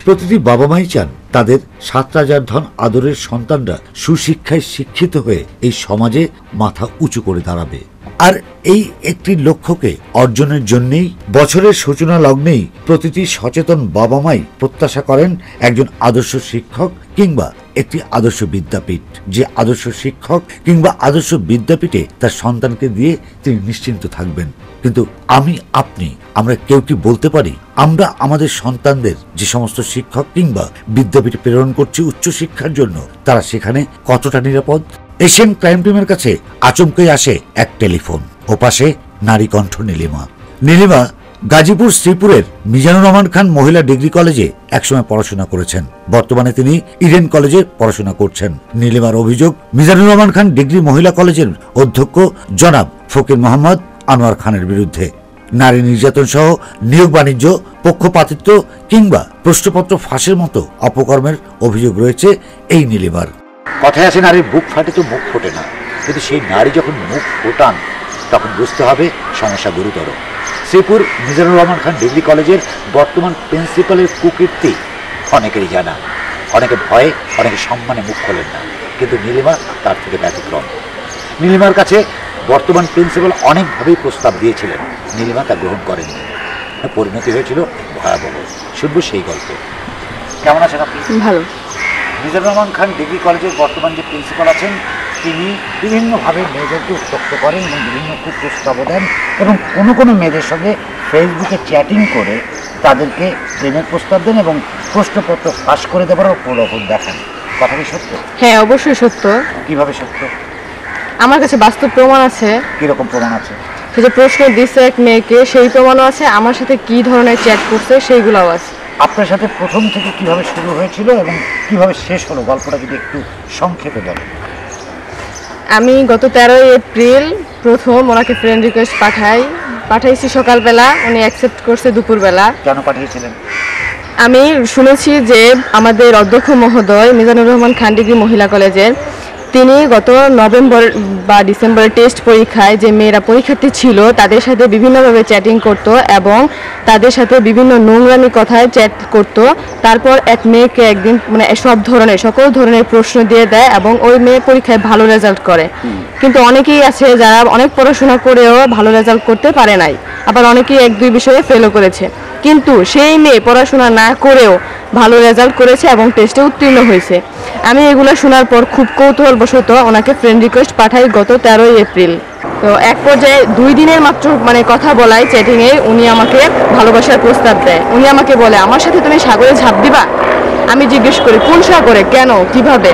প্রতিটি বাবা মাই চান তাদের 7 রাজার ধন আদরের সন্তানরা সুশিক্ষায় শিক্ষিত হয়ে এই সমাজে মাথা উঁচু করে দাঁড়াবে। আর এই একটি লক্ষ্যকে অর্জনের জন্যই বছরের সূচনা লগ্নেই প্রতিটি সচেতন বাবা মাই প্রত্যাশা করেন একজন আদর্শ শিক্ষক কিংবা একটি আদর্শ বিদ্যাপীঠ, যে আদর্শ শিক্ষক কিংবা আদর্শ বিদ্যাপীঠে তার সন্তানকে দিয়ে তিনি নিশ্চিন্ত থাকবেন। কিন্তু আপনি আমরা কেউ কি বলতে পারি আমরা আমাদের সন্তানদের যে সমস্ত শিক্ষক কিংবা বিদ্যাপীঠে প্রেরণ করছি উচ্চশিক্ষার জন্য তারা সেখানে কতটা নিরাপদ? এশিয়ান ক্রাইম টিমের কাছে আচমকাই আসে এক টেলিফোন। ওপাশে নারী কণ্ঠ নীলিমা গাজীপুর শ্রীপুরের মিজানুর রহমান খান মহিলা ডিগ্রি কলেজে একসময় পড়াশোনা করেছেন। বর্তমানে তিনি ইডেন কলেজে পড়াশোনা করছেন। নীলিমার অভিযোগ, মিজানুর রহমান খান ডিগ্রি মহিলা কলেজের অধ্যক্ষ জনাব ফকির মোহাম্মদ আনোয়ার খানের বিরুদ্ধে নারী নির্যাতন সহ নিয়োগ বাণিজ্য, পক্ষপাতিত্ব কিংবা প্রশ্নপত্র ফাঁসের মতো অপকর্মের অভিযোগ রয়েছে এই নীলিমার। কথায় আছে নারীর বুক ফাটে তো মুখ ফোটে না, কিন্তু সেই নারী যখন মুখ ফোটান তখন বুঝতে হবে সমস্যা গুরুতর। শ্রীপুর মিজানুর রহমান খান ডিগ্রি কলেজের বর্তমান প্রিন্সিপালের কুকীর্তি অনেকেরই জানা। অনেকে ভয়ে, অনেকে সম্মানে মুখ খোলেন না, কিন্তু নীলিমা তার থেকে ব্যতিক্রম। নীলিমার কাছে বর্তমান প্রিন্সিপাল অনেকভাবেই প্রস্তাব দিয়েছিলেন, নীলিমা তা গ্রহণ করেননি। পরিণতি হয়েছিল ভয়াবহ। শুনবো সেই গল্প। কেমন আছেন আপনি? ভালো। মিজানুর রহমান খান ডিগ্রি কলেজের বর্তমান যে প্রিন্সিপাল আছেন তিনি বিভিন্নভাবে মেয়েদেরকে উত্তক্ত করেন এবং বিভিন্ন কুপ্রস্তাব দেন এবং কোনো মেয়েদের সঙ্গে ফেসবুকে চ্যাটিং করে তাদেরকে প্রেমের প্রস্তাব দেন এবং প্রশ্নপত্র ফাঁস করে দেওয়ারও প্রলোভন দেখান। কথা কি সত্য? হ্যাঁ, অবশ্যই সত্য। কিভাবে সত্য? আমার কাছে বাস্তব প্রমাণ আছে। কিরকম প্রমাণ আছে? সে যে প্রশ্ন দিচ্ছে এক মেয়েকে, সেই প্রমাণও আছে। আমার সাথে কি ধরনের চ্যাট করছে সেইগুলোও আছে। আপনার সাথে প্রথম থেকে কিভাবে শুরু হয়েছিল এবং কিভাবে শেষ হলো, গল্পটা যদি একটু সংক্ষেপে বলেন। আমি গত 13 এপ্রিল প্রথম ওনাকে ফ্রেন্ড রিকোয়েস্ট পাঠাইছি সকালবেলা। উনি অ্যাকসেপ্ট করছে দুপুরবেলা। কেন পাঠিয়েছিলেন? আমি শুনেছি যে আমাদের অধ্যক্ষ মহোদয় মিজানুর রহমান খান ডিগ্রি মহিলা কলেজের, তিনি গত নভেম্বর বা ডিসেম্বরের টেস্ট পরীক্ষায় যে মেয়েরা পরীক্ষার্থী ছিল তাদের সাথে বিভিন্নভাবে চ্যাটিং করত এবং তাদের সাথে বিভিন্ন নোংরামি কথায় চ্যাট করত। তারপর এক মেয়েকে একদিন সকল ধরনের প্রশ্ন দিয়ে দেয় এবং ওই মেয়ে পরীক্ষায় ভালো রেজাল্ট করে। কিন্তু অনেকেই আছে যারা অনেক পড়াশোনা করেও ভালো রেজাল্ট করতে পারে নাই, আবার অনেকেই 1-2 বিষয়ে ফেলও করেছে। কিন্তু সেই মেয়ে পড়াশোনা না করেও ভালো রেজাল্ট করেছে এবং টেস্টে উত্তীর্ণ হয়েছে। আমি এগুলো শোনার পর খুব কৌতূহলবশত ওনাকে ফ্রেন্ড রিকোয়েস্ট পাঠাই গত 13 এপ্রিল। তো এক পর্যায়ে 2 দিনের মাত্র কথা বলায় চ্যাটিংয়ে উনি আমাকে ভালোবাসার প্রস্তাব দেয়। উনি আমাকে বলে, আমার সাথে তুমি সাগরে ঝাঁপ দিবা? আমি জিজ্ঞেস করি, কোন সাগরে, কেন, কিভাবে?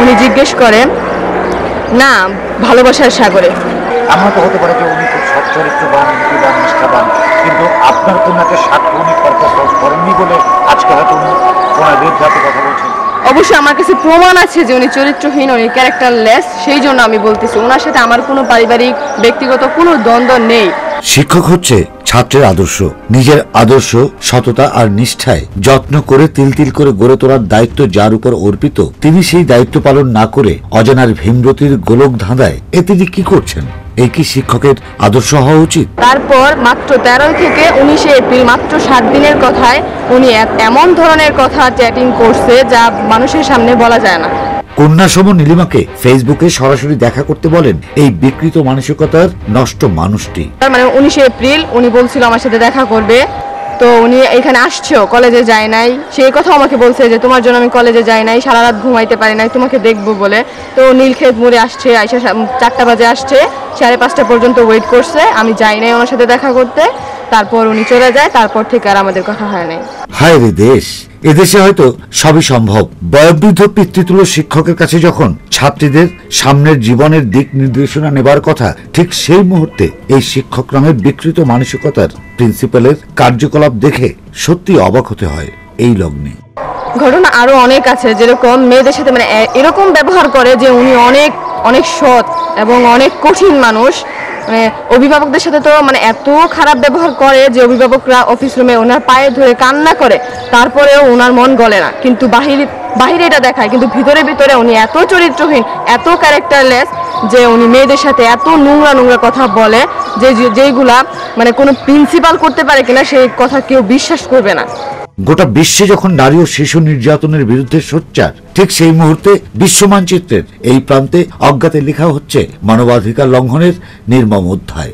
উনি জিজ্ঞেস করে, না, ভালোবাসার সাগরে। এমন তো হতে পারে যে উনি খুব সচ্চরিত্রবান, নীতিবান, নিষ্ঠাবান, কিন্তু আপনার কোনো একটা সাক্ষ্য উনি পারপাস করেননি বলে আজকে হয়তো উনি ওনার বিরুদ্ধে কথা বলছেন। অবশ্যই আমার কাছে প্রমাণ আছে যে উনি চরিত্রহীন, উনি ক্যারেক্টারলেস। সেই জন্য আমি বলতেছি ওনার সাথে আমার কোনো পারিবারিক ব্যক্তিগত কোনো দ্বন্দ্ব নেই। শিক্ষক হচ্ছে ছাত্রের আদর্শ। নিজের আদর্শ, সততা আর নিষ্ঠায় যত্ন করে তিল করে গড়ে তোলার দায়িত্ব যার উপর অর্পিত, তিনি সেই দায়িত্ব পালন না করে অজানার ভীমরতির গোলক ধাঁধায় তিনি কি করছেন? এই কি শিক্ষকের আদর্শ হওয়া উচিত? তারপর মাত্র 13 থেকে 19 এপ্রিল, মাত্র 7 দিনের কথায় উনি এমন ধরনের কথা চ্যাটিং করছে যা মানুষের সামনে বলা যায় না। কন্যাসম নীলিমাকে ফেসবুকে সরাসরি দেখা করতে বলেন এই বিকৃত মানসিকতার নষ্ট মানুষটি। 19 এপ্রিল উনি বলছিল আমার সাথে দেখা করবে। তো উনি এখানে আসছো, কলেজে যায় নাই। সেই কথা আমাকে বলছে যে তোমার জন্য আমি কলেজে যাই নাই, সারা রাত ঘুমাইতে পারি নাই, তোমাকে দেখবো বলে। তো নীলক্ষেত মোড়ে আসছে, আইসা 4টা বাজে আসছে, 5:30 পর্যন্ত ওয়েট করছে। আমি যাই নাই ওনার সাথে দেখা করতে। তারপর উনি চলে যায়। তারপর থেকে আর আমাদের কথা হয় নাই। হায় রে দেশ, এদেশে হয়তো সবই সম্ভব। বয়োবৃদ্ধ পিতৃতুল্য শিক্ষকের কাছে যখন ছাত্রীদের সামনের জীবনের দিক নির্দেশনা নেবার কথা, ঠিক সেই মুহূর্তে এই শিক্ষক নামের বিকৃত মানসিকতার প্রিন্সিপালের কার্যকলাপ দেখে সত্যি অবাক হতে হয় এই লগ্নে। ঘটনা আরো অনেক আছে, যেরকম মেয়েদের সাথে এরকম ব্যবহার করে যে উনি অনেক সৎ এবং অনেক কঠিন মানুষ। অভিভাবকদের সাথে তো এত খারাপ ব্যবহার করে যে অভিভাবকরা অফিস রুমে ওনার পায়ে ধরে কান্না করে, তারপরেও ওনার মন গলে না। কিন্তু বাহিরে এটা দেখায়, কিন্তু ভিতরে উনি এত চরিত্রহীন, এত ক্যারেক্টারলেস যে উনি মেয়েদের সাথে এত নোংরা কথা বলে যেগুলা কোনো প্রিন্সিপাল করতে পারে কিনা সেই কথা কেউ বিশ্বাস করবে না। গোটা বিশ্বে যখন নারী ও শিশু নির্যাতনের বিরুদ্ধে সোচ্চার, ঠিক সেই মুহূর্তে বিশ্ব মানচিত্রের এই প্রান্তে অজ্ঞাতে লেখা হচ্ছে মানবাধিকার লঙ্ঘনের নির্মম অধ্যায়।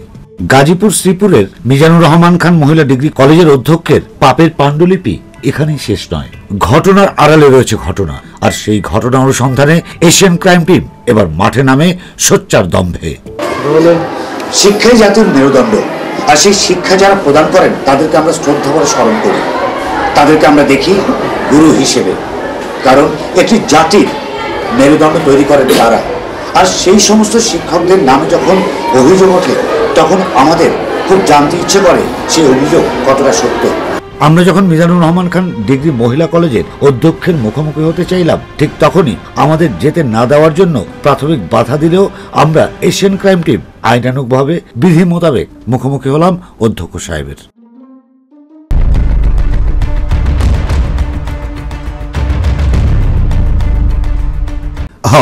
গাজীপুর শ্রীপুরের মিজানুর রহমান খান মহিলা ডিগ্রি কলেজের অধ্যক্ষের পাপের পাণ্ডুলিপি এখানেই শেষ নয়। ঘটনার আড়ালে রয়েছে ঘটনা, আর সেই ঘটনা অনুসন্ধানে এশিয়ান ক্রাইম টিম এবার মাঠে নামে সোচ্চার দম্ভে। শিক্ষাই জাতির মেরুদণ্ড, আর সেই শিক্ষা যারা প্রদান করেন তাদেরকে আমরা শ্রদ্ধা করে স্মরণ করি, তাদেরকে আমরা দেখি গুরু হিসেবে, কারণ একটি জাতির মেরুদণ্ড তৈরি করেন তারা। আর সেই সমস্ত শিক্ষকদের নামে যখন অভিযোগ ওঠে তখন আমাদের খুব জানতে ইচ্ছে করে সেই অভিযোগ কতটা সত্য। আমরা যখন মিজানুর রহমান খান ডিগ্রি মহিলা কলেজের অধ্যক্ষের মুখোমুখি হতে চাইলাম, ঠিক তখনই আমাদের যেতে না দেওয়ার জন্য প্রাথমিক বাধা দিলেও আমরা এশিয়ান ক্রাইম টিম আইনানুগভাবে বিধি মোতাবেক মুখোমুখি হলাম অধ্যক্ষ সাহেবের।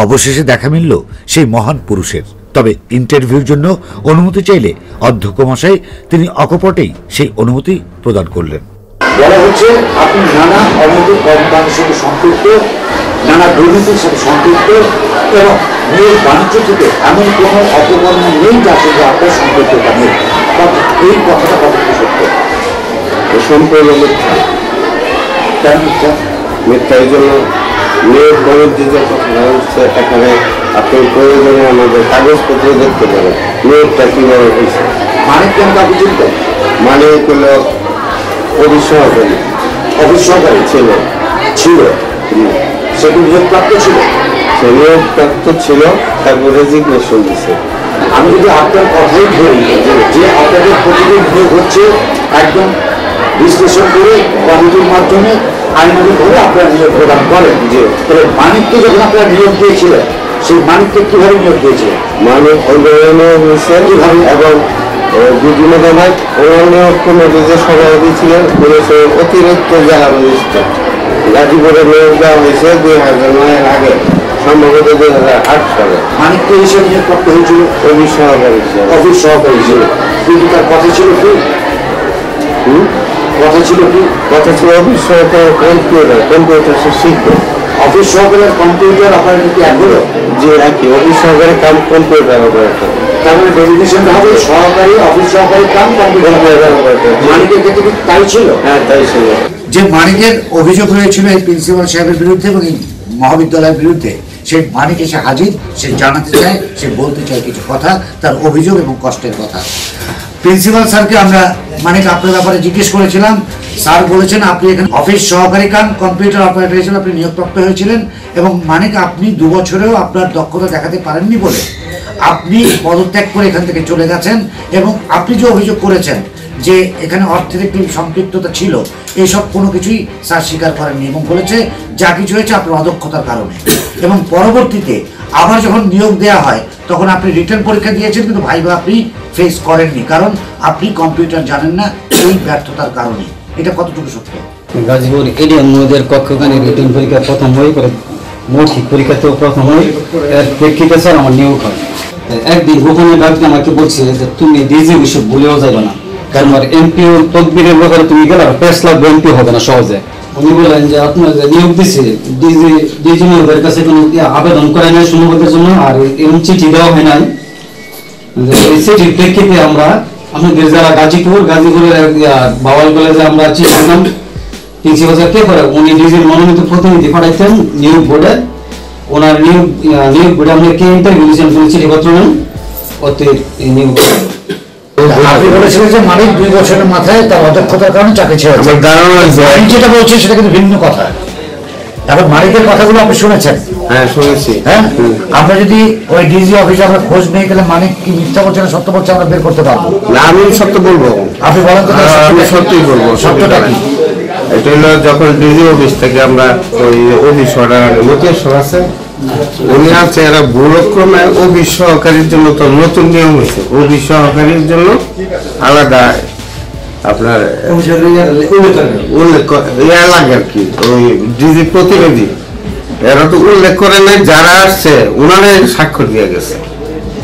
অবশেষে দেখা মিলল সেই মহান পুরুষের। তবে ইন্টারভিউর জন্য অনুমতি চাইলে অধ্যক্ষ মশাই তিনি অকপটেই সেই অনুমতি প্রদান করলেন। বলা হচ্ছে আপনি নানা অনৈতিক কর্মকাণ্ডের সাথে সম্পৃক্ত, নানা দুর্নীতির সাথে সম্পৃক্ত, এবং নিয়োগ বাণিজ্য থেকে এমন কোনো অপকর্ম নেই যার সঙ্গে আপনার সম্পৃক্ততা নেই। এই কথাটা কতটুকু সত্য? সম্পূর্ণ মিথ্যা। কেন মিথ্যা? মিথ্যা এই জন্য নিয়োগ বাণিজ্যের কথা হচ্ছে, এখানে আপনি প্রয়োজনে আমাদের কাগজপত্র দেখতে পারেন নিয়োগটা কিভাবে হয়েছে। মানে কেন কাউকে চিনতেন? মানে হলো অফিস সহকারী। অফিস সহকারী ছিল ছিল সেটি নিয়োগপ্রাপ্ত ছিল, সে নিয়োগপ্রাপ্ত ছিল, তারপর রেজিগনেশন দিচ্ছে। আমি যদি আপনার কথাই ধরি যে আপনাদের প্রতিদিন নিয়োগ হচ্ছে একদম বিশ্লেষণ করে কমিটির মাধ্যমে আইনানুগভাবে আপনারা নিয়োগ প্রদান করেন, যে তবে মানিককে যখন আপনারা নিয়োগ দিয়েছিলেন সেই মানিককে কিভাবে নিয়োগ দিয়েছিলেন? মানিক নিয়োগ হয়েছে কিভাবে, এবং বিভিন্ন জায়গায় নিয়োগ কমিটি যে সভাপতি ছিলেন অতিরিক্ত জেলা ম্যাজিস্ট্রেট গাজীপুরে নিয়োগ দেওয়া হয়েছে 2009-এর আগে, সম্ভবত 2008 সালে। মানিককে হিসেবে নিয়োগপ্রাপ্ত হয়েছিল অফিস সহকারী ছিল। অফিস সহকারী ছিল, কিন্তু তার কথা ছিল কি? কথা ছিল কি? কথা ছিল অফিস সহকারী কম্পিউটার সে শিখবে। অফিস সহকারীর কম্পিউটার আপনার কি একগুলো? যে একই অফিস সহকারী কাম কম্পিউটার অপারেটর। তারপরে ডেজিগনেশনটা হবে সহকারী অফিস সহকারী কাম কম্পিউটার অপারেটর। মানিকের ক্ষেত্রে কি তাই ছিল? হ্যাঁ, তাই ছিল। যে মানিকের অভিযোগ হয়েছিল এই প্রিন্সিপাল সাহেবের বিরুদ্ধে এবং এই মহাবিদ্যালয়ের বিরুদ্ধে, সেই মানিক এসে হাজির, সে জানাতে চায়, সে বলতে চায় কিছু কথা, তার অভিযোগ এবং কষ্টের কথা। প্রিন্সিপাল স্যারকে আমরা মানিক আপনার ব্যাপারে জিজ্ঞেস করেছিলাম, স্যার বলেছেন আপনি এখানে অফিস সহকারী কাম কম্পিউটার অপারেটর হিসেবে আপনি নিয়োগপ্রাপ্ত হয়েছিলেন, এবং মানিক আপনি 2 বছরেও আপনার দক্ষতা দেখাতে পারেননি বলে আপনি পদত্যাগ করে এখান থেকে চলে গেছেন, এবং আপনি যে অভিযোগ করেছেন যে এখানে অর্থের একটি সম্পৃক্ততা ছিল, এইসব কোনো কিছুই স্যার স্বীকার করেননি এবং বলেছে যা কিছু হয়েছে আপনার অদক্ষতার কারণে। এবং পরবর্তীতে আবার যখন নিয়োগ দেওয়া হয় তখন আপনি রিটার্ন পরীক্ষা দিয়েছেন, কিন্তু ভাইবা আপনি ফেস করেননি, কারণ আপনি কম্পিউটার জানেন না, এই ব্যর্থতার কারণে। এটা কতটুকু সত্য? গাজীপুর এডিএম মহোদয়ের কক্ষখানে রিটার্ন পরীক্ষা প্রথম হয়ে করে মৌখিক পরীক্ষাতেও প্রথম হয়ে এর প্রেক্ষিতে স্যার আমার নিয়োগ হয়। একদিন গোপনে ডাক্তার আমাকে বলছে যে তুমি ডিজি বিষয় ভুলেও যাবে না, কারণ আমার এমপিও তদবিরের ব্যাপারে তুমি গেলে প্রেস লাগবে, এমপি হবে না সহজে। উনি বললেন যে আপনার যে নিয়োগ দিচ্ছে ডিজি মহোদয়ের কাছে কোনো আবেদন করে নাই শুনবতের জন্য, আর এরকম চিঠি দেওয়া হয় নাই। এই চিঠির প্রেক্ষিতে আমরা আপনাদের যারা গাজীপুরের বাওয়াল কলেজে আমরা চিঠি দিলাম প্রিন্সিপাল স্যার কে করে, উনি ডিজির মনোনীত প্রতিনিধি পাঠাইতেন নিয়োগ বোর্ডে, ওনার নিয়োগ বোর্ডে আপনি কে ইন্টারভিউ দিয়েছেন চিঠিপত্র নেন অতি নিয়োগ। আপনি বলেছিলেন যে মানিক 2 বছরের মাথায় তার অদক্ষতার কারণে চাকরি ছেড়েছে। আমি যেটা বলছি সেটা কিন্তু ভিন্ন কথা। এখন মানিকের কথাগুলো আপনি শুনেছেন? হ্যাঁ, শুনেছি। হ্যাঁ, আমরা যদি ওই ডিজি অফিসে আমরা খোঁজ নেই, তাহলে মানিক কি মিথ্যা বলছে না সত্য বলছে আমরা বের করতে পারবো না। আমি সত্য বলবো। আপনি বলেন তো? আমি সত্যিই বলবো। সত্যটা কি? এটা হলো যখন ডিজি অফিস থেকে আমরা ওই অফিস অর্ডার লোকেশন আছে, উনি আছে এরা ভুলক্রমে অফিস সহকারীর জন্য তো নতুন নিয়ম হয়েছে, অফিস সহকারীর জন্য আলাদা আপনার উল্লেখ লাগে আর কি। ওই ডিজি প্রতিনিধি এরা তো উল্লেখ করে নাই, যারা আসছে ওনারা স্বাক্ষর দিয়ে গেছে।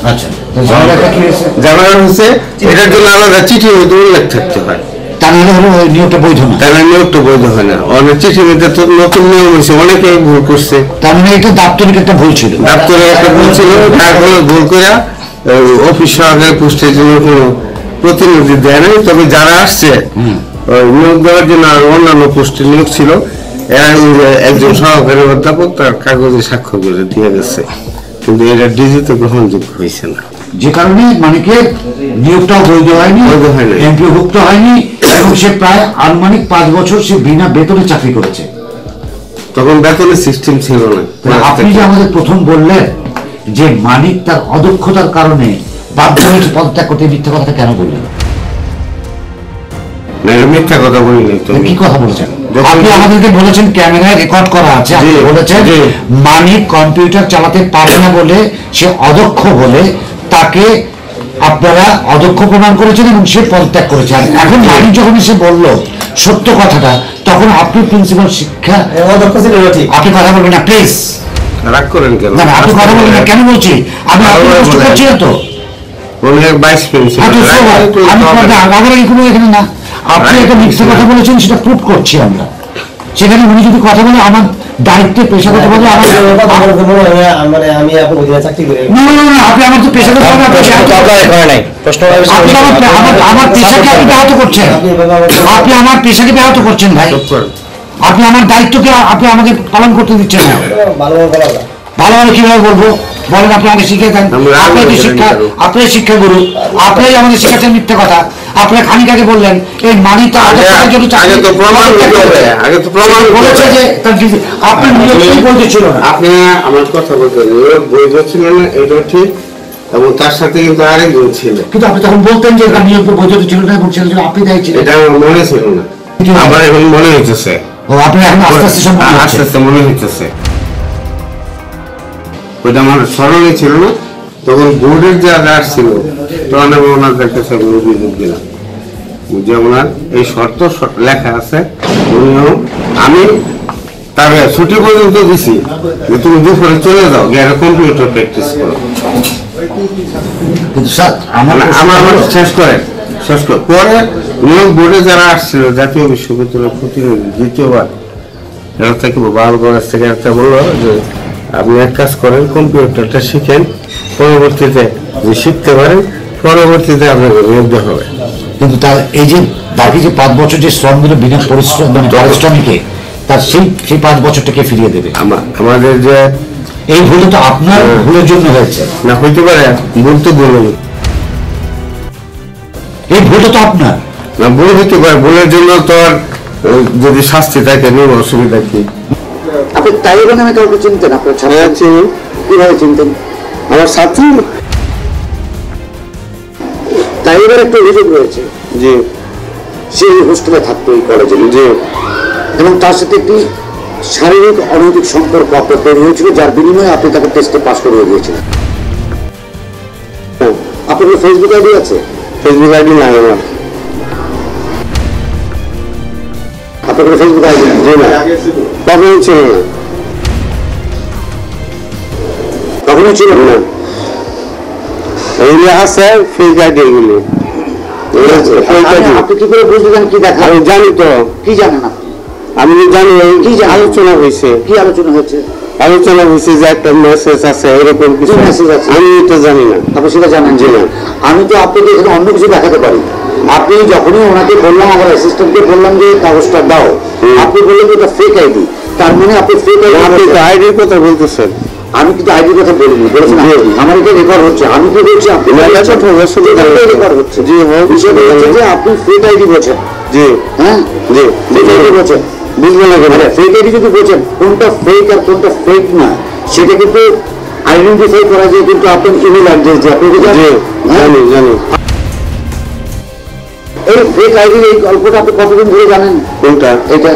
আচ্ছা, ঝামেলাটা কি হয়েছে? ঝামেলা হচ্ছে এটার জন্য আলাদা চিঠি উল্লেখ থাকতে হয়। তা নাহলে হলো ওই নিয়োগটা বৈধ না। তাহলে নিয়োগটা বৈধ হয় না। অনেক চিঠিতে তো নতুন নিয়ম হয়েছে, অনেকে ভুল করছে। তার মানে এটা দাপ্তরিক একটা ভুল ছিল, দাপ্তরে একটা ভুল ছিল, তারপরে ভুল করে অফিস সহকারী পোস্টের জন্য কোনো প্রতিনিধি দেয় নাই। তবে যারা আসছে নিয়োগ দেওয়ার জন্য আর অন্যান্য পোস্টে নিয়োগ ছিল, এরা একজন সহকারী অধ্যাপক তার কাগজে স্বাক্ষর করে দিয়ে গেছে, কিন্তু এটা ডিজিতে গ্রহণযোগ্য হয়েছে না, যে কারণে মানিকের নিয়োগটাও বৈধ হয়নি, এমপিওভুক্ত হয়নি এবং সে প্রায় আনুমানিক 5 বছর সে বিনা বেতনে চাকরি করেছে। তখন বেতনের সিস্টেম ছিল না। আপনি যে আমাদের প্রথম বললেন যে মানিক তার অদক্ষতার কারণে বাধ্য হয়েছে পদত্যাগ করতে, মিথ্যা কথাটা কেন বললেন? না, মিথ্যা কথা বলিনি। কি কথা বলেছেন? আপনি আমাদেরকে বলেছেন, ক্যামেরায় রেকর্ড করা আছে, আপনি বলেছেন মানিক কম্পিউটার চালাতে পারে না বলে, সে অদক্ষ বলে তাকে আপনারা অদক্ষ প্রমাণ করেছেন এবং সে পদত্যাগ করেছে। এখন মানিক যখন এসে বলল সত্য কথাটা, তখন আপনি প্রিন্সিপাল শিক্ষা অদক্ষ ছিল, ঠিক। আপনি কথা বলবেন না প্লিজ। রাগ করেন কেন? না, আপনি কথা বলবেন না কেন বলছি? আমি আপনাকে কষ্ট করছি না তো। এখানে না, আপনি একটা মিথ্যা কথা বলেছেন, সেটা প্রুফ করছি আমরা। সেখানে উনি যদি কথা বলে আমার দায়িত্বে পেশাগত ভাবে আপনি আমার তো পেশাগত ভাবে আমার পেশাকে আপনি ব্যাহত করছেন, আপনি আমার পেশাকে ব্যাহত করছেন ভাই। আপনি আমার দায়িত্বকে আপনি আমাকে পালন করতে দিচ্ছেন না। ভালোভাবে কিভাবে বলবো বলেন? আপনি আমাকে শিখিয়ে দেন, আপনাকে শিক্ষা, আপনার শিক্ষা গুরু, আপনাই আমাদের শিখাচ্ছেন মিথ্যা কথা। আপনার খানিক আগে বললেন এই মানি তো বলেছে যে আপনার নিয়োগ বৈধ ছিল না। আপনি আমার কথা বলতেন নিয়োগ বৈধ ছিল না, এটা ঠিক, এবং তার সাথে কিন্তু আরেকজন ছিল। কিন্তু আপনি তখন বলতেন যে এটা নিয়োগ বৈধ ছিল না এবং সেটা আপনি দায়ী ছিলেন। এটা আমার মনে ছিল না, আবার এখন মনে হইতেছে। ও, আপনি এখন আস্তে আস্তে আস্তে মনে হইতেছে। ওইটা আমার স্মরণে ছিল না। তখন বোর্ডের যারা আসছিল তখন আমি ওনাদের কাছে অভিযোগ দিলাম যে ওনার এই শর্ত লেখা আছে, আমি তার ছুটি পর্যন্ত দিছি যে তুমি দুপুরে চলে যাও, গিয়ে কম্পিউটার প্র্যাকটিস করো। কিন্তু স্যার আমার শেষ করে পরে নিয়োগ বোর্ডে যারা আসছিল জাতীয় বিশ্ববিদ্যালয়ের প্রতিনিধি দ্বিতীয়বার, এরা থেকে বালগঞ্জ থেকে একটা বললো যে আপনি এক কাজ করেন, কম্পিউটারটা শিখেন, পরবর্তীতে যে শিখতে পারেন পরবর্তীতে আপনাকে নিয়োগ দেওয়া হবে। কিন্তু তার এই যে বাকি যে 5 বছর যে শ্রম দিল বিনা পরিশ্রম মানে পারিশ্রমিকে, তার সেই 5 বছরটাকে ফিরিয়ে দেবে। আমাদের যে এই ভুলটা তো আপনার ভুলের জন্য হয়েছে না, হইতে পারে ভুল তো বলুন, এই ভুলটা তো আপনার না, ভুল হইতে পারে। ভুলের জন্য তো যদি শাস্তি থাকে নিয়ে অসুবিধা কি? আপনি তাইওয়ান নামে কাউকে চিনতেন? আপনার ছাত্র কিভাবে চিনতেন? আমার ছাত্রী তাইওয়ানের একটা অভিযোগ রয়েছে যে সে হোস্টেলে থাকতো এই কলেজে, যে এবং তার সাথে একটি শারীরিক অনৈতিক সম্পর্ক আপনার তৈরি হয়েছিল, যার বিনিময়ে আপনি তাকে টেস্টে পাস করে দিয়েছিলেন। আপনার ফেসবুক আইডি আছে? ফেসবুক আইডি নাই আমার। আপনার ফেসবুক আইডি জি না, কখনোই ছিল না। কখনোই ছিল না? এইগুলো আছে ফেক আইডি, এগুলো আপনি কি করে বুঝলেন কি দেখা? আমি জানি তো। কি জানেন আপনি? আমি জানি কি আলোচনা হয়েছে। কি আলোচনা হয়েছে? আলোচনা হয়েছে যে একটা মেসেজ আছে, এরকম কিছু মেসেজ আছে, আমি তো জানি না। আপনি সেটা জানেন? জি না। আমি তো আপনাকে এখানে অন্য কিছু দেখাতে পারি। আপনি যখনই ওনাকে বললাম, আমার অ্যাসিস্ট্যান্টকে বললাম যে কাগজটা দাও, আপনি বললেন যে এটা ফেক আইডি। তার মানে আপনি ফেক আইডির কথা বলতেছেন। আমি কিন্তু আইডির কথা বলিনি, বলেছেন আমার এটা রেকর্ড হচ্ছে। আমি কি বলছি আপনি রেকর্ড হচ্ছে? জি হ্যাঁ, বিষয়টা হচ্ছে যে আপনি ফেক আইডি বলছেন। জি হ্যাঁ, জি ফেক আইডি বলছেন। বুঝবেন না কেন? ফেক আইডি যদি বলছেন, কোনটা ফেক আর কোনটা ফেক না সেটা কিন্তু আইডেন্টিফাই করা যায় কিন্তু আপনার ইমেল অ্যাড্রেস দিয়ে। আপনি জানি জানি এই ফেক আইডির এই গল্পটা আপনি কতদিন ধরে জানেন? কোনটা? এটা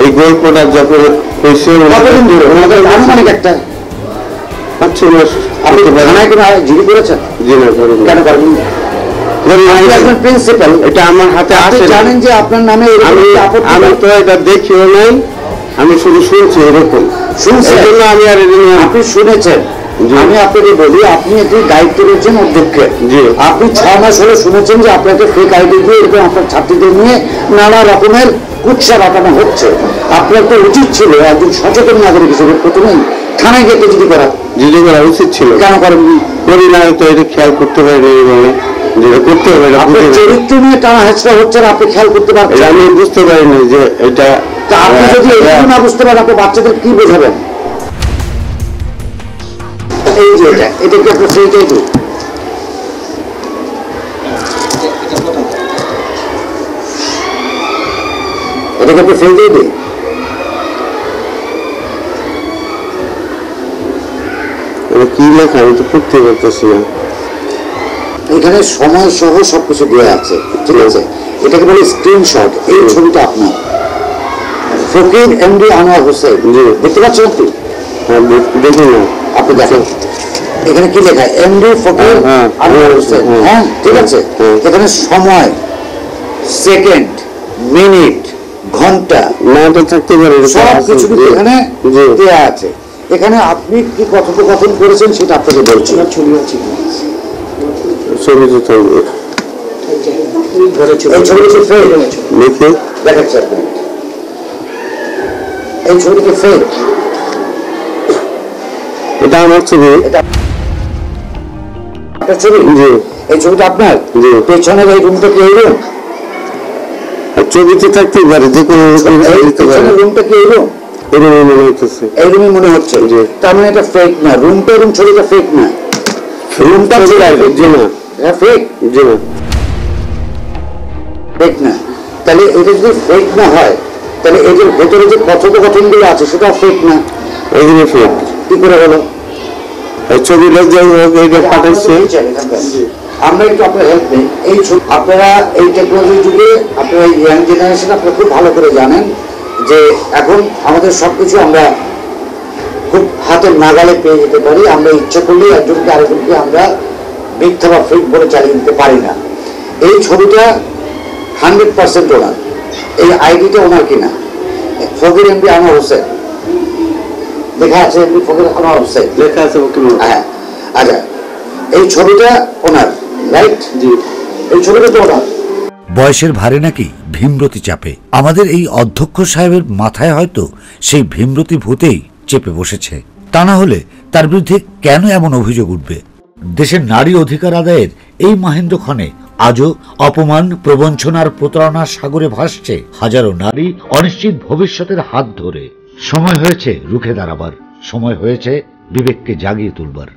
এই গল্পটা যখন হয়েছে কতদিন ধরে? ওনাদের আনুমানিক একটা 5-6 মাস। আপনি থানায় কোনো জিডি করেছেন? জি না, কেন করেন? প্রিন্সিপাল, এটা আমার হাতে আসে। জানেন যে আপনার নামে আমি তো এটা দেখিও নাই, আমি শুধু শুনছি। এরকম শুনছেন? আমি আর আপনি শুনেছেন আমি আপনাকে বলি, আপনি একটি দায়িত্ব রয়েছেন অধ্যক্ষের। আপনি 6 মাস হলে শুনেছেন যে আপনাকে ফেক আইডি দিয়ে এবং আপনার ছাত্রীদের নিয়ে নানা রকমের কুৎসা রাখানো হচ্ছে। আপনার তো উচিত ছিল একজন সচেতন নাগরিক হিসেবে প্রথমেই থানায় গিয়ে জিডি করা উচিত ছিল। কেন করেননি? করি না, তো এটা খেয়াল করতে পারি যেটা করতে হবে। আপনার চরিত্র নিয়ে টানা হেঁচড়া হচ্ছে, আপনি খেয়াল করতে পারছেন? আমি বুঝতে পারিনি যে এটা। আপনি যদি এটা না বুঝতে পারেন, আপনি বাচ্চাদের কি বোঝাবেন? এই যে এটা কি আপনার সেইটাই তো এটাকে আপনি সেইটাই দিই। কি লেখা আমি তো পড়তে পারতেছি না। এখানে সময় সহ সবকিছু দেওয়া আছে, ঠিক আছে? এটাকে বলে স্ক্রিনশট। এই ছবিটা আপনার ফকির এমডি আনোয়ার হোসেন, দেখতে পাচ্ছেন আপনি? দেখুন না, আপনি দেখেন এখানে কি লেখা, এমডি ফকির আনোয়ার হোসেন। হ্যাঁ, ঠিক আছে। এখানে সময়, সেকেন্ড, মিনিট, ঘন্টা থাকতে পারে, সব কিছু এখানে দেওয়া আছে। এখানে আপনি কি কথোপকথন করেছেন সেটা আপনাকে বলছি। ছবি আছে, ছবি তো থাকবে। এই ছবিটি ফেক দেখাচ্ছে আপনি, এই ছবিটি ফেক। এটা আমার ছবি, এটা আপনার ছবি? জি। এই ছবিটা আপনার? জি। পেছনের এই রুমটা কি এই রুম? ছবিতে থাকতেই পারে, যে কোনো রুমটা কি এই রুম? এই রুমে মনে হচ্ছে, এই রুমে মনে হচ্ছে। তার মানে এটা ফেক না, রুমটা এবং ছবিটা ফেক না। রুমটা জি না, ফেক। জি না, ফেক না। তাহলে এটা যদি ফেক না হয়, তাহলে এদের ভেতরে যে কথোপকথন গুলো আছে সেটা ফেক না? এইগুলো ফেক কি করে হলো? এই ছবিটা যে পাঠাচ্ছে, আমরা একটু আপনার হেল্প নেই। এই আপনারা এই টেকনোলজি যুগে, আপনারা ইয়াং জেনারেশন, আপনারা খুব ভালো করে জানেন যে এখন আমাদের সবকিছু আমরা খুব হাতের নাগালে পেয়ে যেতে পারি। আমরা ইচ্ছে করলে একজনকে আরেকজনকে আমরা মিথ্যা বা ফেক বলে চালিয়ে দিতে পারি না। এই ছবিটা 100% ওনার, এই আইডিটা ওনার কিনা, ফকির এমডি আনোয়ার হোসেন লেখা আছে, এমডি ফকির আনোয়ার হোসেন লেখা আছে। হ্যাঁ, আচ্ছা, এই ছবিটা ওনার, রাইট? জি, এই ছবিটা তো ওনার। বয়সের ভারে নাকি ভীমরতি চাপে। আমাদের এই অধ্যক্ষ সাহেবের মাথায় হয়তো সেই ভীমরতি ভূতেই চেপে বসেছে। তা না হলে তার বিরুদ্ধে কেন এমন অভিযোগ উঠবে? দেশের নারী অধিকার আদায়ের এই মহেন্দ্রক্ষণে আজও অপমান, প্রবঞ্চনার, প্রতারণার সাগরে ভাসছে হাজারো নারী অনিশ্চিত ভবিষ্যতের হাত ধরে। সময় হয়েছে রুখে দাঁড়াবার, সময় হয়েছে বিবেককে জাগিয়ে তুলবার।